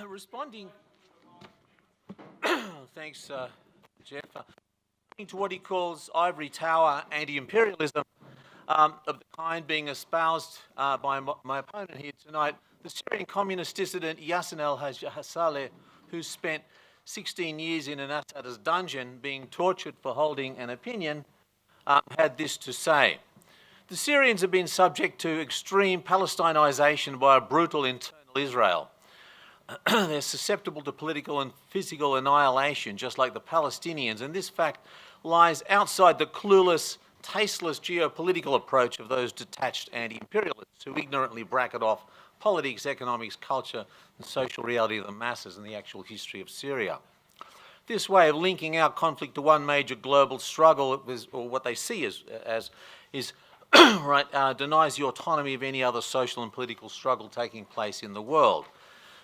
Responding, thanks, Jeff. To what he calls ivory tower anti-imperialism of the kind being espoused by my opponent here tonight, the Syrian communist dissident Yassin al-Hassaleh, who spent 16 years in an Assadist dungeon being tortured for holding an opinion, had this to say. The Syrians have been subject to extreme Palestinization by a brutal internal Israel. They're susceptible to political and physical annihilation, just like the Palestinians, and this fact lies outside the clueless, tasteless geopolitical approach of those detached anti-imperialists who ignorantly bracket off politics, economics, culture, and social reality of the masses and the actual history of Syria. This way of linking our conflict to one major global struggle, or what they see as denies the autonomy of any other social and political struggle taking place in the world.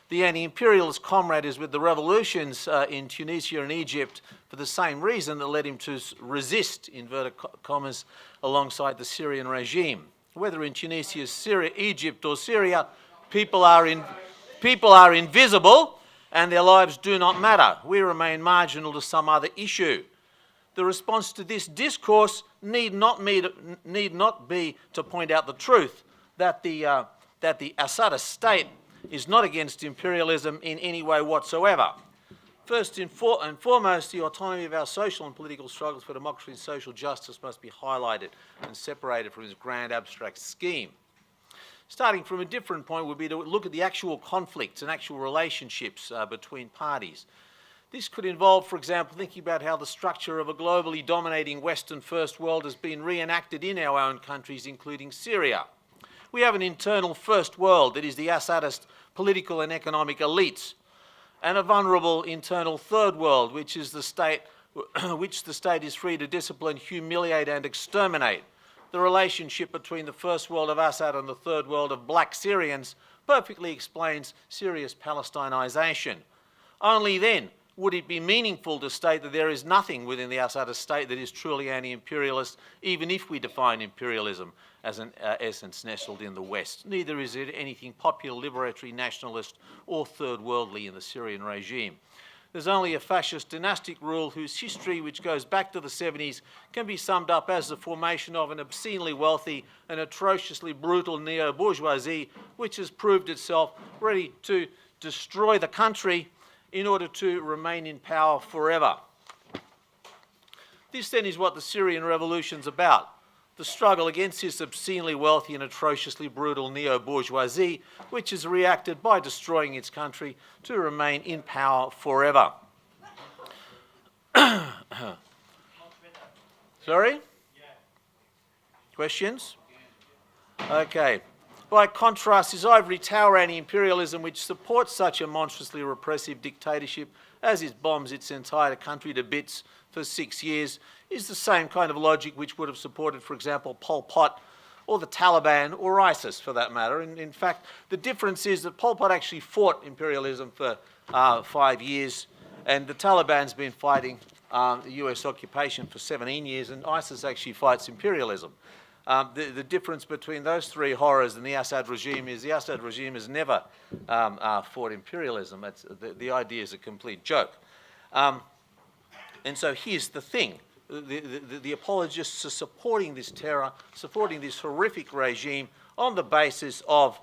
The anti-imperialist comrade is with the revolutions in Tunisia and Egypt for the same reason that led him to resist, inverted commas, alongside the Syrian regime. Whether in Tunisia, Syria, Egypt or Syria, people are invisible and their lives do not matter. We remain marginal to some other issue. The response to this discourse need not be to point out the truth that the Assadist state is not against imperialism in any way whatsoever. First and foremost, the autonomy of our social and political struggles for democracy and social justice must be highlighted and separated from this grand abstract scheme. Starting from a different point would be to look at the actual conflicts and actual relationships between parties. This could involve, for example, thinking about how the structure of a globally dominating Western First World has been reenacted in our own countries, including Syria. We have an internal First World that is the Assadist political and economic elites, and a vulnerable internal Third World, which is the state is free to discipline, humiliate, and exterminate. The relationship between the First World of Assad and the Third World of black Syrians perfectly explains Syria's Palestinization. Only then would it be meaningful to state that there is nothing within the Assadist state that is truly anti-imperialist, even if we define imperialism as an essence nestled in the West. Neither is it anything popular, liberatory, nationalist, or third worldly in the Syrian regime. There's only a fascist dynastic rule whose history, which goes back to the 70s, can be summed up as the formation of an obscenely wealthy and atrociously brutal neo-bourgeoisie, which has proved itself ready to destroy the country in order to remain in power forever. This then is what the Syrian revolution's about. The struggle against this obscenely wealthy and atrociously brutal neo-bourgeoisie, which has reacted by destroying its country to remain in power forever. Sorry? Questions? Okay. By contrast, is ivory tower anti-imperialism, which supports such a monstrously repressive dictatorship as it bombs its entire country to bits for 6 years, is the same kind of logic which would have supported, for example, Pol Pot or the Taliban or ISIS, for that matter. And in fact, the difference is that Pol Pot actually fought imperialism for 5 years, and the Taliban's been fighting the US occupation for 17 years, and ISIS actually fights imperialism. The difference between those three horrors and the Assad regime is the Assad regime has never fought imperialism. The idea is a complete joke. And so here's the thing. The apologists are supporting this terror, supporting this horrific regime on the basis of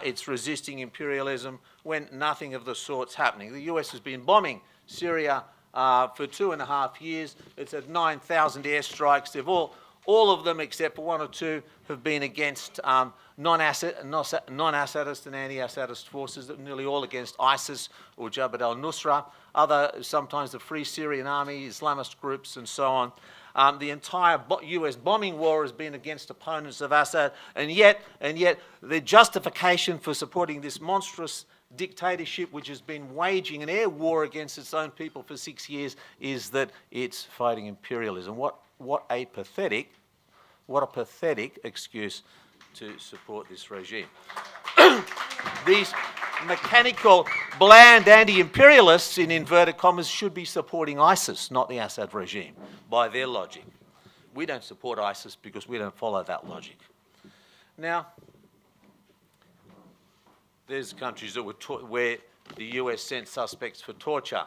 its resisting imperialism when nothing of the sort's happening. The US has been bombing Syria for 2.5 years. It's had 9,000 airstrikes. They've all of them, except for one or two, have been against non-Assadist and anti-Assadist forces, nearly all against ISIS or Jabhat al-Nusra, sometimes the Free Syrian Army, Islamist groups, and so on. The entire US bombing war has been against opponents of Assad, and yet the justification for supporting this monstrous dictatorship, which has been waging an air war against its own people for 6 years, is that it's fighting imperialism. What a pathetic excuse to support this regime. These mechanical, bland anti-imperialists, in inverted commas, should be supporting ISIS, not the Assad regime, by their logic. We don't support ISIS because we don't follow that logic. Now, there's countries that were where the US sent suspects for torture.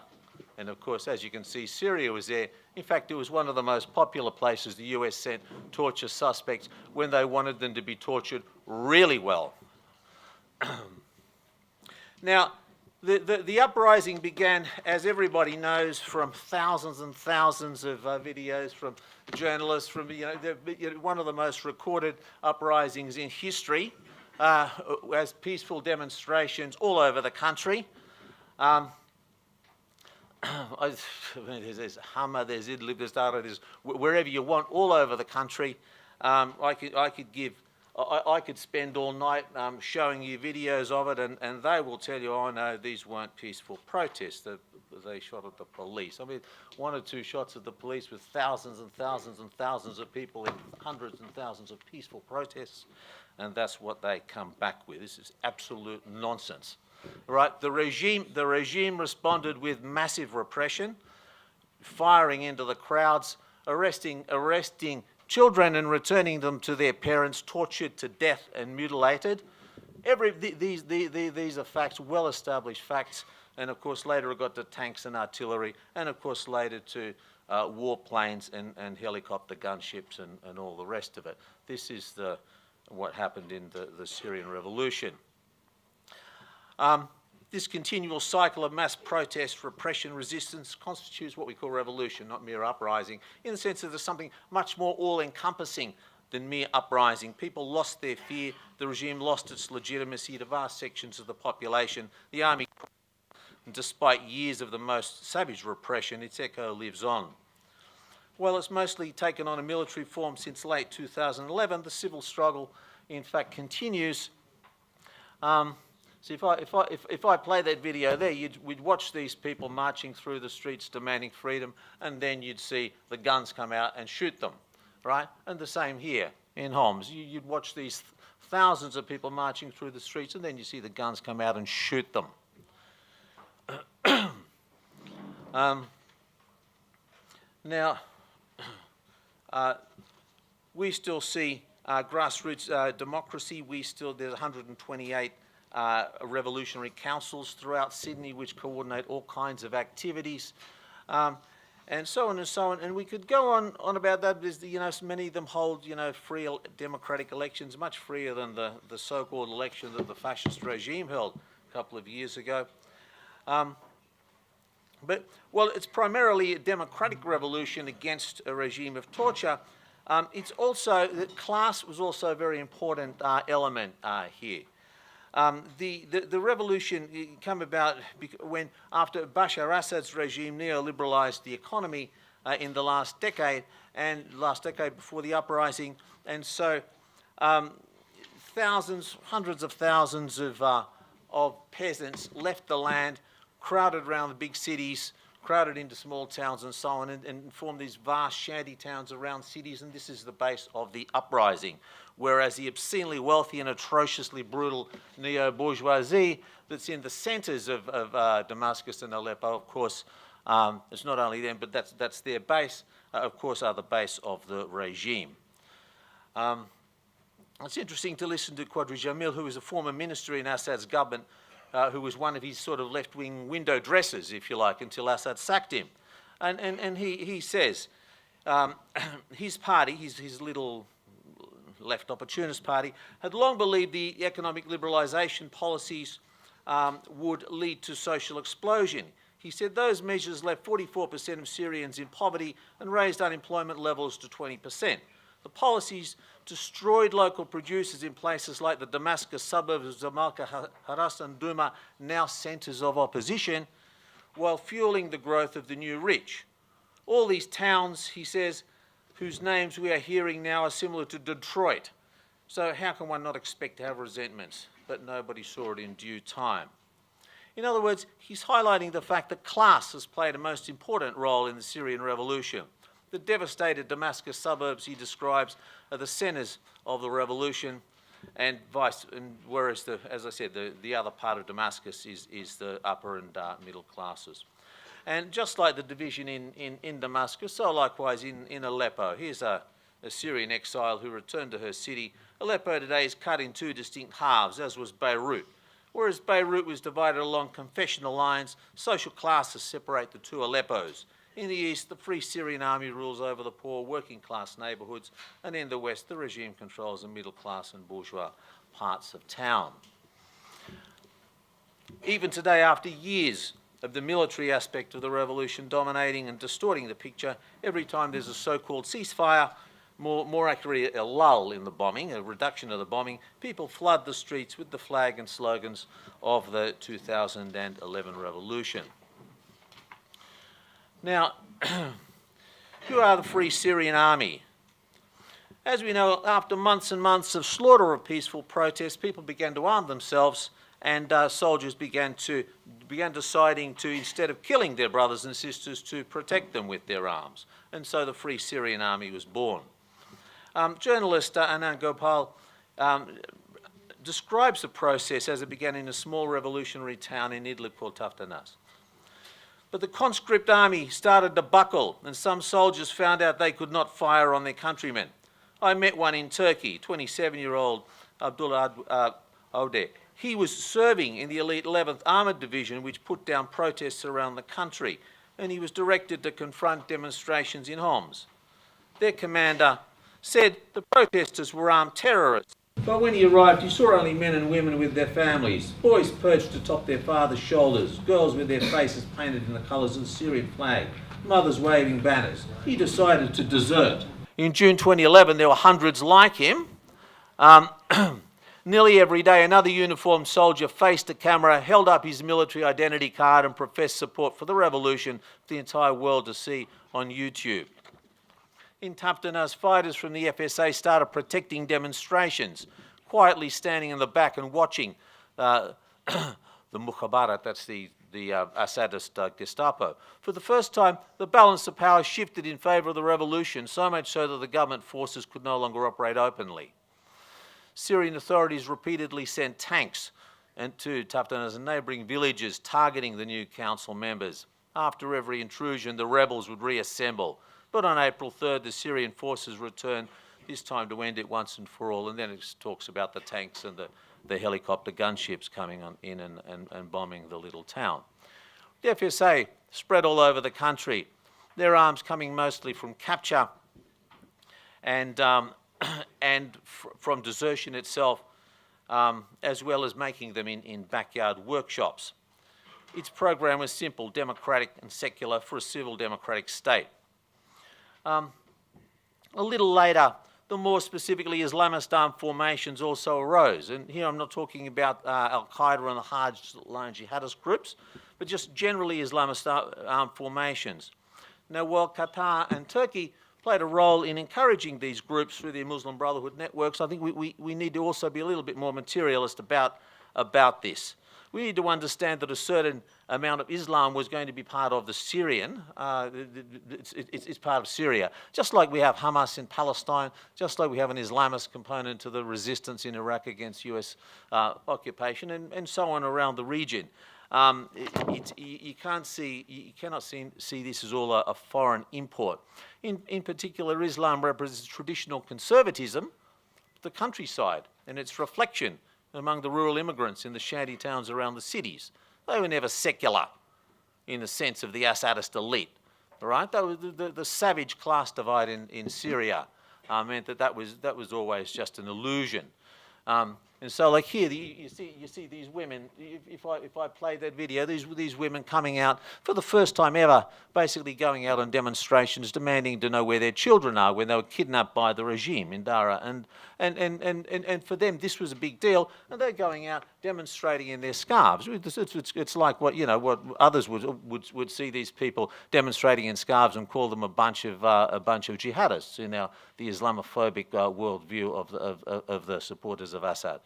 And of course, as you can see, Syria was there. In fact, it was one of the most popular places the US sent torture suspects when they wanted them to be tortured really well. Now, the uprising began, as everybody knows, from thousands and thousands of videos from journalists, from one of the most recorded uprisings in history, as peaceful demonstrations all over the country. There's Hama, there's Idlib, there's Dara, there's wherever you want, all over the country. I could spend all night showing you videos of it, and they will tell you, oh no, these weren't peaceful protests. They shot at the police. I mean, 1 or 2 shots at the police with thousands and thousands and thousands of people in hundreds and thousands of peaceful protests, and that's what they come back with. This is absolute nonsense. Right? The regime responded with massive repression, firing into the crowds, arresting children and returning them to their parents, tortured to death and mutilated. These are facts, well-established facts, and of course later it got to tanks and artillery, and of course later to warplanes and helicopter gunships and all the rest of it. This is what happened in the Syrian Revolution. This continual cycle of mass protest, repression, resistance constitutes what we call revolution, not mere uprising, in the sense that there's something much more all-encompassing than mere uprising. People lost their fear, the regime lost its legitimacy to vast sections of the population, the army, despite years of the most savage repression, its echo lives on. While it's mostly taken on a military form since late 2011, the civil struggle, in fact, continues. So if I play that video there, we'd watch these people marching through the streets demanding freedom, and then you'd see the guns come out and shoot them, right? And the same here in Homs. You'd watch these thousands of people marching through the streets, and then you see the guns come out and shoot them. Now, we still see grassroots democracy. There's 128 revolutionary councils throughout Sydney which coordinate all kinds of activities, and so on and so on. And we could go on about that, because many of them hold free democratic elections, much freer than the so-called election that the fascist regime held a couple of years ago. But while it's primarily a democratic revolution against a regime of torture, it's also that class was also a very important element here. The revolution came about when, after Bashar Assad's regime neoliberalised the economy in the last decade, and last decade before the uprising, and so hundreds of thousands of peasants left the land, crowded around the big cities, crowded into small towns and so on, and formed these vast shanty towns around cities, and this is the base of the uprising. Whereas the obscenely wealthy and atrociously brutal neo-bourgeoisie that's in the centres of Damascus and Aleppo, of course, it's not only them, but that's their base, of course, are the base of the regime. It's interesting to listen to Quadri Jamil, who was a former minister in Assad's government, who was one of his sort of left-wing window dressers, if you like, until Assad sacked him. And he says his party, his little left opportunist party, had long believed the economic liberalisation policies would lead to social explosion. He said those measures left 44% of Syrians in poverty and raised unemployment levels to 20%. The policies destroyed local producers in places like the Damascus suburbs of Zamalka, Haras and Duma, now centres of opposition, while fueling the growth of the new rich. All these towns, he says, whose names we are hearing now are similar to Detroit. So how can one not expect to have resentments? But nobody saw it in due time. In other words, he's highlighting the fact that class has played a most important role in the Syrian revolution. The devastated Damascus suburbs he describes are the centres of the revolution, and whereas, as I said, the other part of Damascus is the upper and middle classes. And just like the division in Damascus, so likewise in Aleppo. Here's a Syrian exile who returned to her city. Aleppo today is cut in two distinct halves, as was Beirut, Whereas Beirut was divided along confessional lines, social classes separate the two Aleppos. In the east, the Free Syrian Army rules over the poor working-class neighbourhoods, and in the west, the regime controls the middle-class and bourgeois parts of town. Even today, after years of the military aspect of the revolution dominating and distorting the picture, every time there's a so-called ceasefire, more accurately a lull in the bombing, a reduction of the bombing, people flood the streets with the flag and slogans of the 2011 revolution. Now, who are the Free Syrian Army? As we know, after months and months of slaughter of peaceful protests, people began to arm themselves, and soldiers began deciding to, instead of killing their brothers and sisters, to protect them with their arms. And so the Free Syrian Army was born. Journalist Anand Gopal describes the process as it began in a small revolutionary town in Idlib called Taftanas. But the conscript army started to buckle, and some soldiers found out they could not fire on their countrymen. I met one in Turkey, 27-year-old Abdullah Ode. He was serving in the elite 11th Armoured Division, which put down protests around the country, and he was directed to confront demonstrations in Homs. Their commander said the protesters were armed terrorists. But when he arrived, he saw only men and women with their families, boys perched atop their fathers' shoulders, girls with their faces painted in the colours of the Syrian flag, mothers waving banners. He decided to desert. In June 2011, there were hundreds like him. Nearly every day, another uniformed soldier faced a camera, held up his military identity card and professed support for the revolution for the entire world to see on YouTube. In Taftanas, fighters from the FSA started protecting demonstrations, quietly standing in the back and watching the Mukhabarat, that's the Assadist Gestapo. For the first time, the balance of power shifted in favour of the revolution, so much so that the government forces could no longer operate openly. Syrian authorities repeatedly sent tanks to Taftanas and neighbouring villages, targeting the new council members. After every intrusion, the rebels would reassemble. But on April 3rd, the Syrian forces returned, this time to end it once and for all. And then it talks about the tanks and the helicopter gunships coming in and bombing the little town. The FSA spread all over the country, their arms coming mostly from capture and from desertion itself, as well as making them in backyard workshops. Its program was simple, democratic and secular for a civil democratic state. A little later, the more specifically Islamist armed formations also arose. And here I'm not talking about Al-Qaeda and the hard-line jihadist groups, but just generally Islamist armed formations. Now, while Qatar and Turkey played a role in encouraging these groups through their Muslim Brotherhood networks, I think we need to also be a little bit more materialist about this. We need to understand that a certain amount of Islam was going to be part of the Syrian, it's part of Syria. Just like we have Hamas in Palestine, just like we have an Islamist component to the resistance in Iraq against US occupation, and so on around the region. You cannot see this as all a foreign import. In particular, Islam represents traditional conservatism, the countryside, and its reflection among the rural immigrants in the shanty towns around the cities. They were never secular in the sense of the Assadist elite, right? The savage class divide in Syria meant that was always just an illusion. And so, like here, you see these women. If I play that video, these women coming out for the first time ever, basically going out on demonstrations, demanding to know where their children are when they were kidnapped by the regime in Dara, and for them this was a big deal, and they're going out demonstrating in their scarves. It's like what others would see these people demonstrating in scarves and call them a bunch of jihadists in the Islamophobic worldview of the supporters of Assad.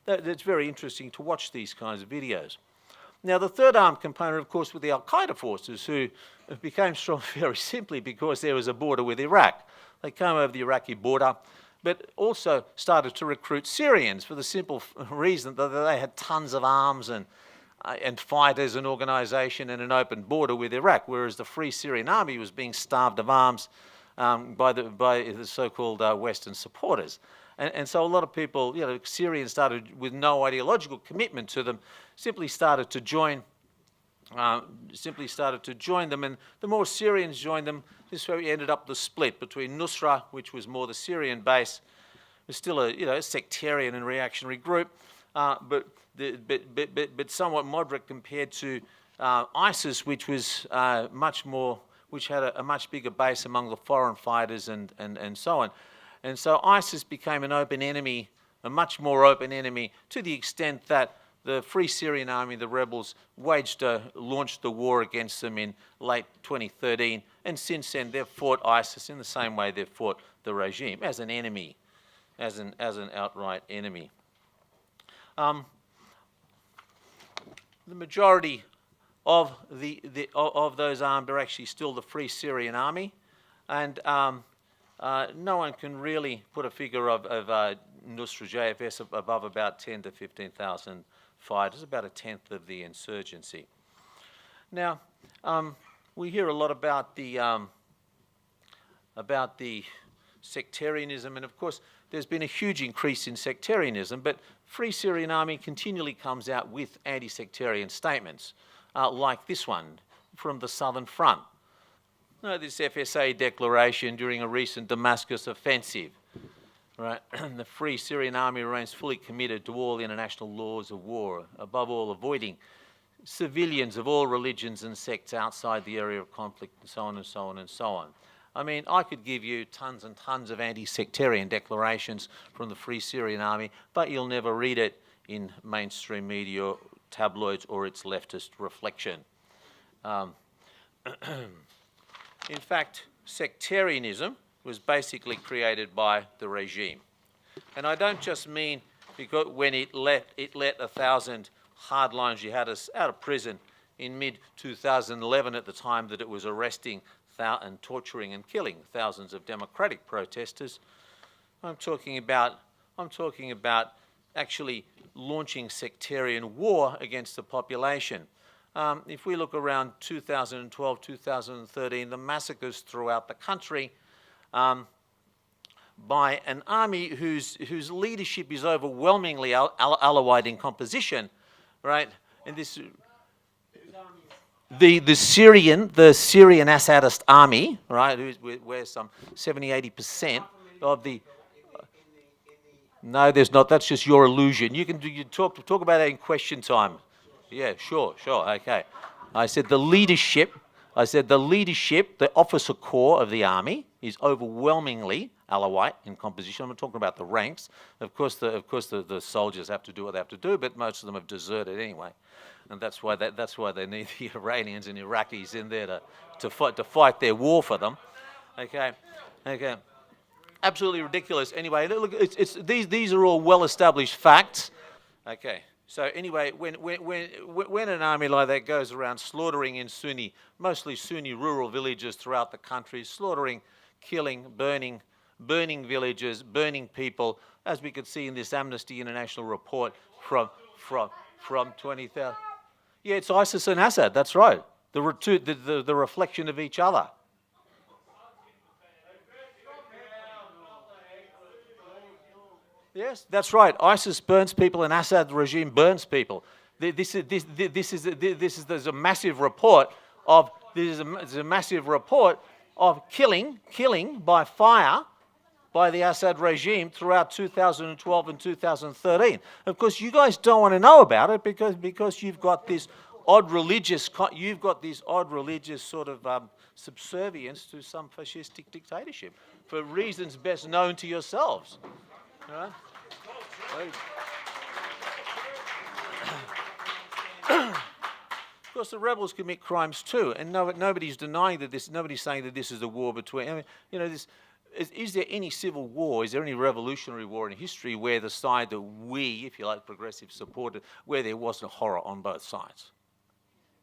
It's very interesting to watch these kinds of videos. Now, the third armed component, of course, were the Al-Qaeda forces, who became strong very simply because there was a border with Iraq. They came over the Iraqi border, but also started to recruit Syrians for the simple reason that they had tons of arms and fighters and organisation and an open border with Iraq, whereas the Free Syrian Army was being starved of arms by the so-called Western supporters. And so a lot of people, Syrians started with no ideological commitment to them, simply started to join them, and the more Syrians joined them, this way we ended up the split between Nusra, which was more the Syrian base, was still a sectarian and reactionary group, but somewhat moderate compared to ISIS, which was which had a much bigger base among the foreign fighters and so on. And so ISIS became an open enemy, a much more open enemy, to the extent that the Free Syrian Army, the rebels, launched the war against them in late 2013, and since then they've fought ISIS in the same way they've fought the regime, as an enemy, as an outright enemy. The majority of those armed are actually still the Free Syrian Army, and no one can really put a figure of Nusra JFS above about 10 to 15,000 fighters, about a tenth of the insurgency. Now, we hear a lot about the sectarianism, and of course there's been a huge increase in sectarianism, but Free Syrian Army continually comes out with anti-sectarian statements, like this one from the Southern Front. This FSA declaration during a recent Damascus offensive. Right? The Free Syrian Army remains fully committed to all international laws of war, above all avoiding civilians of all religions and sects outside the area of conflict, and so on and so on and so on. I mean, I could give you tons and tons of anti-sectarian declarations from the Free Syrian Army, but you'll never read it in mainstream media, tabloids, or its leftist reflection. In fact, sectarianism was basically created by the regime. And I don't just mean because when it let 1,000 hardline jihadists out of prison in mid-2011, at the time that it was arresting and torturing and killing thousands of democratic protesters. I'm talking about actually launching sectarian war against the population. If we look around 2012, 2013, the massacres throughout the country by an army whose leadership is overwhelmingly Alawite in composition, right? And this, the Syrian Assadist army, right, where some 70-80% of the no, there's not. That's just your illusion. You talk about that in question time. Yeah, sure, okay. I said the leadership, the officer corps of the army is overwhelmingly Alawite in composition. I'm not talking about the ranks. Of course, the soldiers have to do what they have to do, but most of them have deserted anyway, and that's why they need the Iranians and Iraqis in there to fight their war for them. Okay. Absolutely ridiculous. Anyway, look, these are all well-established facts. Okay. So anyway, when an army like that goes around slaughtering in mostly Sunni rural villages throughout the country, slaughtering, killing, burning villages, burning people, as we could see in this Amnesty International report from 20,000. Yeah, it's ISIS and Assad. That's right. The reflection of each other. Yes, that's right. ISIS burns people and Assad regime burns people. There's a massive report of killing by fire by the Assad regime throughout 2012 and 2013. Of course, you guys don't want to know about it because you've got this odd religious sort of subservience to some fascistic dictatorship for reasons best known to yourselves. Right? Of course, the rebels commit crimes too, and nobody's denying that this. Nobody's saying that this is a war between. I mean, is there any civil war? Is there any revolutionary war in history where the side that we, if you like, progressives supported, where there wasn't horror on both sides?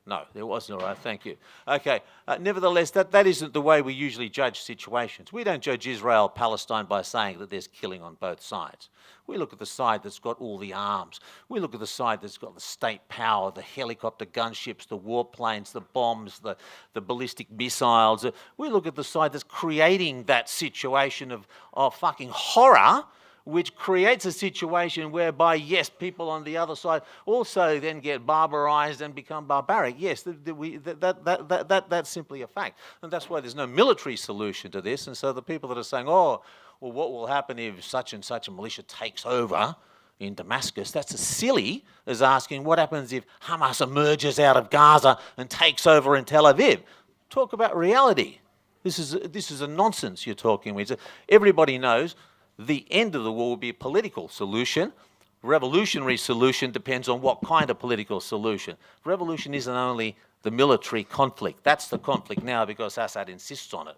No, there wasn't. All right, thank you. Okay, nevertheless, that isn't the way we usually judge situations. We don't judge Israel, Palestine by saying that there's killing on both sides. We look at the side that's got all the arms. We look at the side that's got the state power, the helicopter gunships, the warplanes, the bombs, the ballistic missiles. We look at the side that's creating that situation of fucking horror, which creates a situation whereby, yes, people on the other side also then get barbarized and become barbaric. Yes, that's simply a fact. And that's why there's no military solution to this. And so the people that are saying, oh, well, what will happen if such and such a militia takes over in Damascus? That's as silly as asking what happens if Hamas emerges out of Gaza and takes over in Tel Aviv. Talk about reality. This is a nonsense you're talking with. Everybody knows the end of the war will be a political solution. Revolutionary solution depends on what kind of political solution. Revolution isn't only the military conflict. That's the conflict now because Assad insists on it.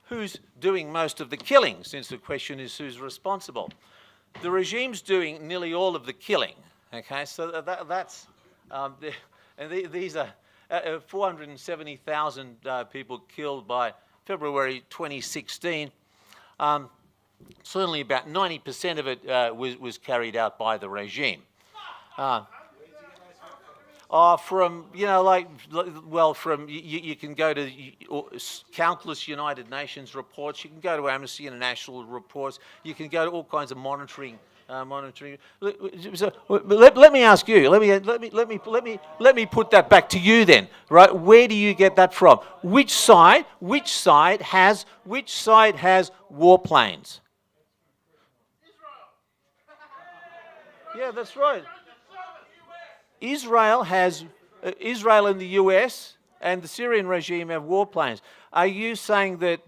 Who's doing most of the killing, since the question is who's responsible? The regime's doing nearly all of the killing. Okay, so these are 470,000 people killed by February 2016. Certainly about 90% of it was carried out by the regime. From, you can go to countless United Nations reports, you can go to Amnesty International reports, you can go to all kinds of monitoring. So, let me ask you. Let me put that back to you then. Right? Where do you get that from? Which side has warplanes? Yeah, that's right. Israel and the US and the Syrian regime have warplanes. Are you saying that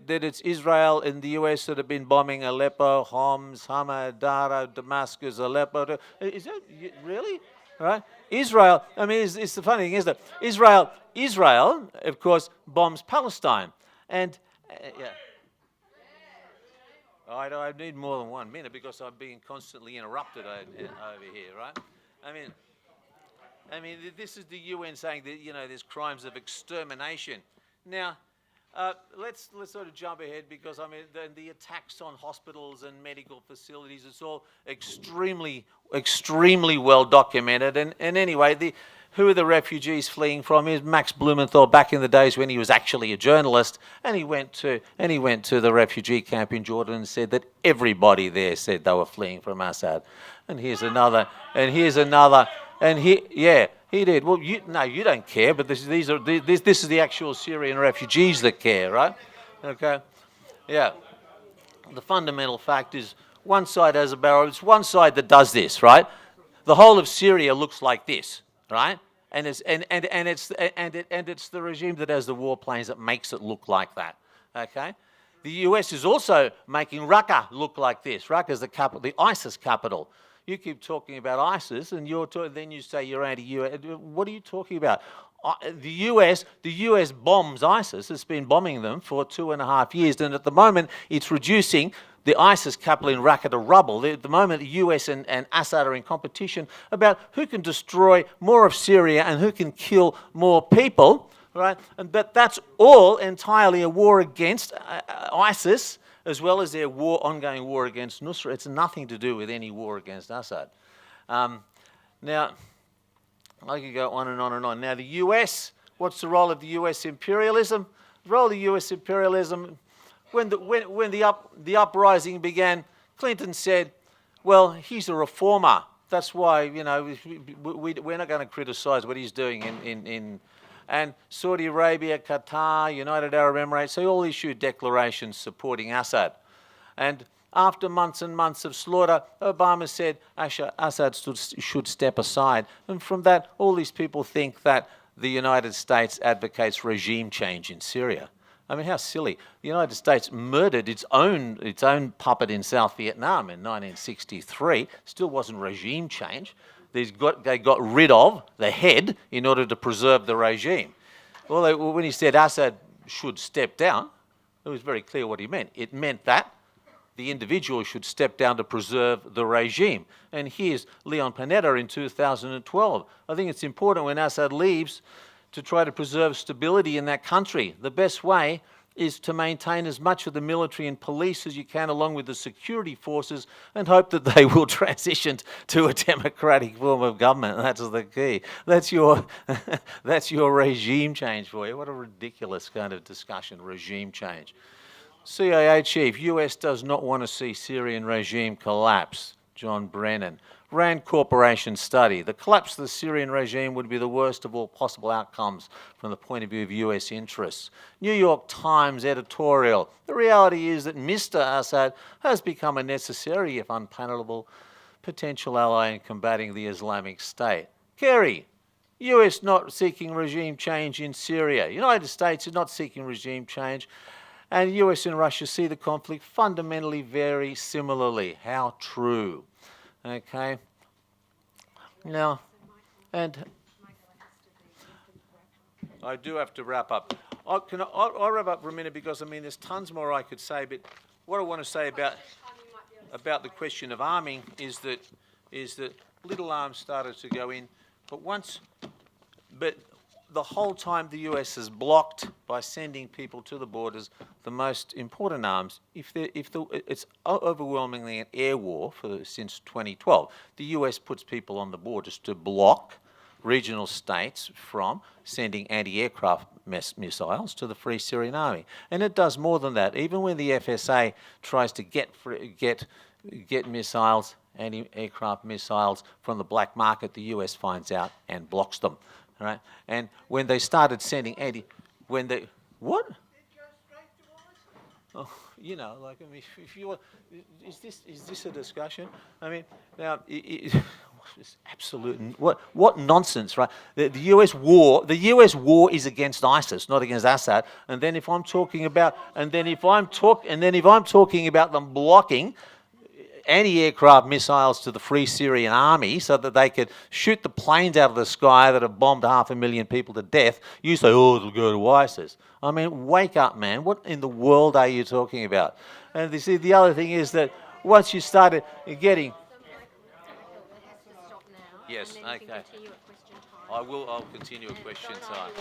it's Israel and the US that have been bombing Aleppo, Homs, Hama, Dara, Damascus, Aleppo? Is that really? Right? Israel, I mean, it's the funny thing, isn't it? Israel, of course, bombs Palestine. And, yeah. I need more than 1 minute because I'm being constantly interrupted over here, right? I mean, this is the UN saying that, there's crimes of extermination. Now, let's sort of jump ahead because, the attacks on hospitals and medical facilities, it's all extremely well documented. And anyway, who are the refugees fleeing from? Is Max Blumenthal back in the days when he was actually a journalist, and he went to the refugee camp in Jordan and said that everybody there said they were fleeing from Assad. And he did. Well, you don't care, but this is the actual Syrian refugees that care, right? Okay, yeah. The fundamental fact is one side has a barrel. It's one side that does this, right? The whole of Syria looks like this, right? And it's the regime that has the warplanes that makes it look like that. Okay. The US is also making Raqqa look like this. Raqqa is the capital, the ISIS capital. You keep talking about ISIS, and then you say you're anti-US. What are you talking about? The US bombs ISIS. It's been bombing them for 2.5 years, and at the moment it's reducing the ISIS capital in Raqqa to rubble. At the moment, the US and Assad are in competition about who can destroy more of Syria and who can kill more people, right? But that's all entirely a war against ISIS, as well as their ongoing war against Nusra. It's nothing to do with any war against Assad. Now, I could go on and on and on. Now, the US, what's the role of the US imperialism? The role of the US imperialism, when the uprising began, Clinton said, well, he's a reformer. That's why, we're not going to criticize what he's doing and Saudi Arabia, Qatar, United Arab Emirates, they all issued declarations supporting Assad. And after months and months of slaughter, Obama said Assad should step aside. And from that, all these people think that the United States advocates regime change in Syria. I mean, how silly. The United States murdered its own puppet in South Vietnam in 1963. Still wasn't regime change. They got rid of the head in order to preserve the regime. Well, when he said Assad should step down, it was very clear what he meant. It meant that the individual should step down to preserve the regime. And here's Leon Panetta in 2012. I think it's important when Assad leaves to try to preserve stability in that country. The best way is to maintain as much of the military and police as you can along with the security forces and hope that they will transition to a democratic form of government. That's the key. That's your regime change for you. What a ridiculous kind of discussion, regime change. CIA chief, US does not want to see Syrian regime collapse. John Brennan. Rand Corporation study. The collapse of the Syrian regime would be the worst of all possible outcomes from the point of view of US interests. New York Times editorial. The reality is that Mr. Assad has become a necessary, if unpalatable, potential ally in combating the Islamic State. Kerry. US not seeking regime change in Syria. United States is not seeking regime change. And US and Russia see the conflict fundamentally very similarly. How true. Okay. Now, and I do have to wrap up. I'll wrap up for a minute because, I mean, there's tons more I could say, but what I want to say about the question of arming is that little arms started to go in, but the whole time the US has blocked by sending people to the borders the most important arms. It's overwhelmingly an air war since 2012. The US puts people on the borders to block regional states from sending anti-aircraft missiles to the Free Syrian Army, and it does more than that. Even when the FSA tries to get missiles, anti-aircraft missiles from the black market, the US finds out and blocks them. All right, and when they started sending what? Oh, like, I mean, if you want, is this a discussion? I mean, now it's absolute. What nonsense, right? The US war is against ISIS, not against Assad. And then if I'm talking about them blocking anti-aircraft missiles to the Free Syrian Army so that they could shoot the planes out of the sky that have bombed 500,000 people to death, you say, oh, it'll go to ISIS. I mean, wake up, man. What in the world are you talking about? And you see, the other thing is that once you started getting... Yes, okay. I'll continue at question time.